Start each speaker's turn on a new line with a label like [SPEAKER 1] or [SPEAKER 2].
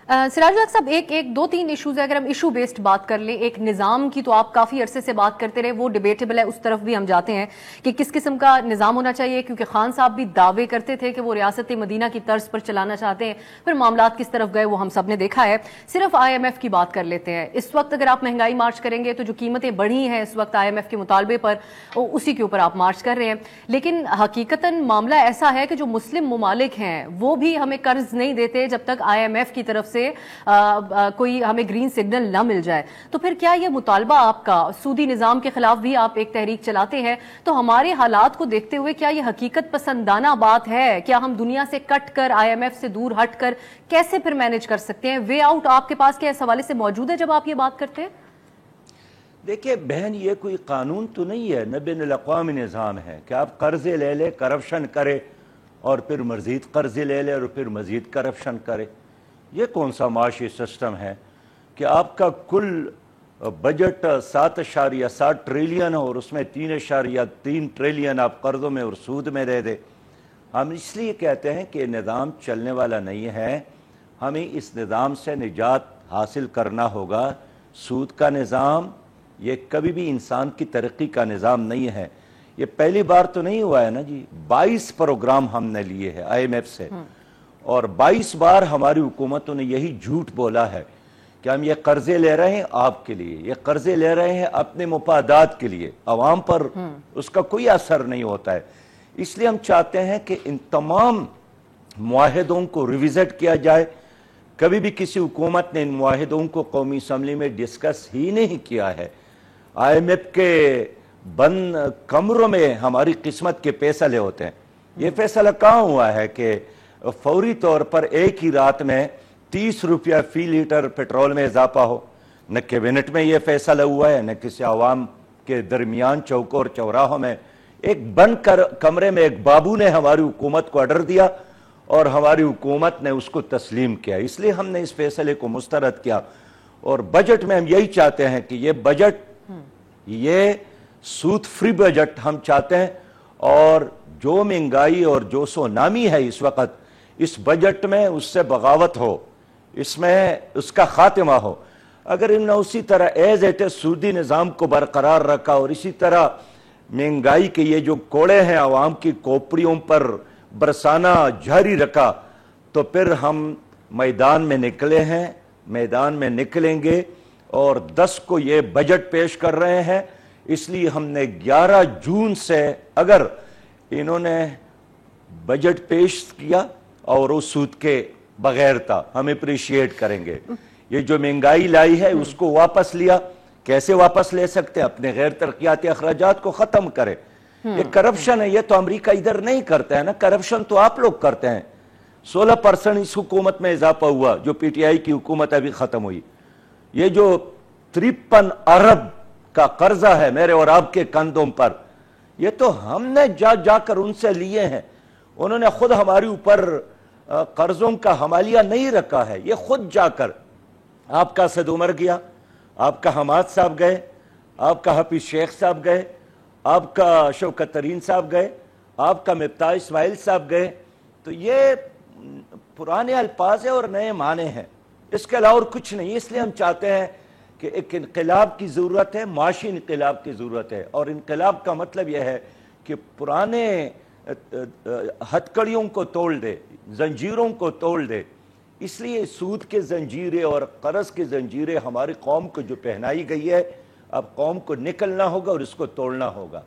[SPEAKER 1] सिराज हक साहब, एक दो तीन इश्यूज है। अगर हम इशू बेस्ड बात कर लें, एक निज़ाम की तो आप काफ़ी अरसे से बात करते रहे, वो डिबेटेबल है, उस तरफ भी हम जाते हैं कि किस किस्म का निज़ाम होना चाहिए, क्योंकि खान साहब भी दावे करते थे कि वो रियासत मदीना की तर्ज पर चलाना चाहते हैं। फिर मामलात किस तरफ गए वो हम सब ने देखा है। सिर्फ IMF की बात कर लेते हैं। इस वक्त अगर आप महंगाई मार्च करेंगे तो जो कीमतें बढ़ी हैं इस वक्त IMF के मुतालबे पर, उसी के ऊपर आप मार्च कर रहे हैं। लेकिन हकीकतन मामला ऐसा है कि जो मुस्लिम ममालिक हैं वो भी हमें कर्ज नहीं देते जब तक IMF की तरफ से कोई हमें ग्रीन सिग्नल ना मिल जाए। तो फिर क्या ये मुतालबा आपका, सूदी निज़ाम के खिलाफ भी आप एक तहरीक चलाते हैं, तो हमारे हालात को देखते हुए क्या ये हकीकत पसंदाना बात है? क्या हम दुनिया से कट कर, IMF से दूर हट कर कैसे फिर मैनेज कर सकते हैं? वे आउट आपके पास क्या इस हवाले से मौजूद है जब आप ये बात करते हैं?
[SPEAKER 2] देखिए बहन, ये कोई कानून तो नहीं है, न बिन अल-अक़वामी निज़ाम है कि आप कर्जे ले ले, करप्शन करे और फिर मज़ीद कर्जे ले ले और फिर मज़ीद करप्शन करे। ये कौन सा माशी सिस्टम है कि आपका कुल बजट 7.7 ट्रिलियन और उसमें 3.3 ट्रिलियन आप कर्ज़ों में और सूद में दे दे। हम इसलिए कहते हैं कि निज़ाम चलने वाला नहीं है, हमें इस निज़ाम से निजात हासिल करना होगा। सूद का निज़ाम ये कभी भी इंसान की तरक्की का निज़ाम नहीं है। ये पहली बार तो नहीं हुआ है ना जी, 22 प्रोग्राम हमने लिए हैं IMF से और 22 बार हमारी हुकूमतों ने यही झूठ बोला है कि हम ये कर्जे ले रहे हैं आपके लिए, ये कर्जे ले रहे हैं अपने मुफादात के लिए, अवाम पर उसका कोई असर नहीं होता है। इसलिए हम चाहते हैं कि इन तमाम मुआहिदों को रिविजिट किया जाए। कभी भी किसी हुकूमत ने इन मुआहिदों को कौमी असम्बली में डिस्कस ही नहीं किया है। IMF के बंद कमरों में हमारी किस्मत के फैसले होते हैं। ये फैसला कहाँ हुआ है कि फौरी तौर पर एक ही रात में 30 रुपया फी लीटर पेट्रोल में इजाफा हो? न कैबिनेट में ये फैसला हुआ है, न किसी आवाम के दरमियान चौकों और चौराहों में। एक बंद कमरे में एक बाबू ने हमारी हुकूमत को ऑर्डर दिया और हमारी हुकूमत ने उसको तस्लीम किया। इसलिए हमने इस फैसले को मुस्तरद किया और बजट में हम यही चाहते हैं कि ये बजट, ये सूद फ्री बजट हम चाहते हैं। और जो महंगाई और जो सोनामी है इस वक्त, इस बजट में उससे बगावत हो, इसमें उसका खात्मा हो। अगर इन्होंने उसी तरह एज इट इज सूदी निज़ाम को बरकरार रखा और इसी तरह महंगाई के ये जो कोड़े हैं आवाम की खोपड़ियों पर बरसाना जारी रखा, तो फिर हम मैदान में निकले हैं, मैदान में निकलेंगे और 10 को ये बजट पेश कर रहे हैं। इसलिए हमने 11 जून से अगर इन्होंने बजट पेश किया और उस सूद के बगैर था, हम अप्रिशिएट करेंगे। ये जो महंगाई लाई है उसको वापस लिया, कैसे वापस ले सकते हैं? अपने गैर तरक्याती अखराजात को खत्म करें। ये करप्शन है, ये तो अमेरिका इधर नहीं करता है ना, करप्शन तो आप लोग करते हैं। 16% इस हुकूमत में इजाफा हुआ जो PTI की हुकूमत अभी खत्म हुई। ये जो 53 अरब का कर्जा है मेरे और आपके कंधों पर, ये तो हमने जाकर उनसे लिए हैं। उन्होंने खुद हमारे ऊपर कर्जों का हमालिया नहीं रखा है, ये खुद जाकर, आपका सैयद उमर गया, आपका हमाद साहब गए, आपका हफीज शेख साहब गए, आपका शौकत तरीन साहब गए, आपका मिफ्ताह इस्माइल साहब गए। तो ये पुराने अल्फाज है और नए माने हैं, इसके अलावा और कुछ नहीं। इसलिए हम चाहते हैं कि एक इनकलाब की ज़रूरत है, माशी इनकलाब की ज़रूरत है। और इनकलाब का मतलब यह है कि पुराने हथकड़ियों को तोड़ दे, जंजीरों को तोड़ दे। इसलिए सूद के जंजीरें और कर्ज के जंजीरें हमारी कौम को जो पहनाई गई है, अब कौम को निकलना होगा और इसको तोड़ना होगा।